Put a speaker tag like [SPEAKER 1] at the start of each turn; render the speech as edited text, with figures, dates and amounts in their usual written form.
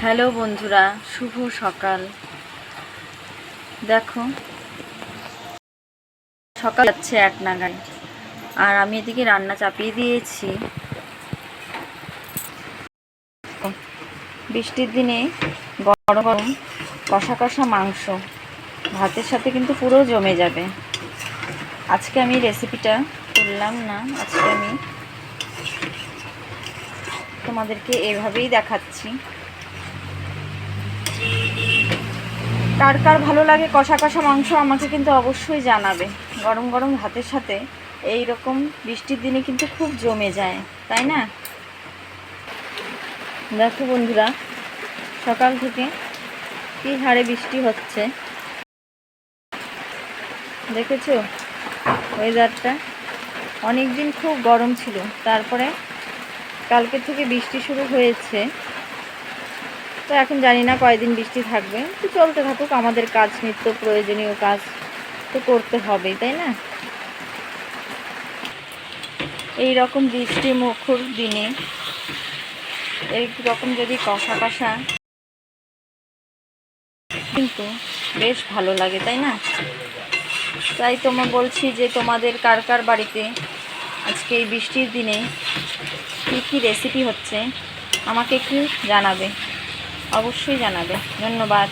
[SPEAKER 1] Hello বন্ধুরা, শুভ সকাল। দেখো সকাল যাচ্ছে 1 নাগাদ, আর আমি এদিকে রান্না চাপিয়ে দিয়েছি। বৃষ্টির দিনে গরম গরম কষা কষা মাংস ভাতের সাথে কিন্তু পুরো জমে যাবে। আজকে আমি রেসিপিটা করলাম না, আজকে আমি তোমাদেরকে এভাবেই দেখাচ্ছি। কার কার ভালো লাগে কষা কষা মাংস আমাকে কিন্তু অবশ্যই জানাবে। গরম গরম ভাতের সাথে এই রকম বৃষ্টির দিনে কিন্তু খুব জমে যায়, তাই না? দেখো বন্ধুরা, সকাল থেকে কি হারে বৃষ্টি হচ্ছে, দেখেছো? ওয়েদারটা অনেক দিন খুব গরম ছিল, তারপরে কালকে থেকে বৃষ্টি শুরু হয়েছে। তো এখন জানি না কয়দিন বৃষ্টি থাকবে, তো চলতে থাকুক, আমাদের কাজ, নিত্য প্রয়োজনীয় কাজ তো করতে হবেই, তাই না? এই রকম বৃষ্টি মুখর দিনে এই রকম যদি কষা কষা কিন্তু বেশ ভালো লাগে, তাই না? তাই বলছি যে তোমাদের কার কার বাড়িতে আজকে এই বৃষ্টির দিনে কী কী রেসিপি হচ্ছে আমাকে একটু জানাবে, অবশ্যই জানাবে। ধন্যবাদ।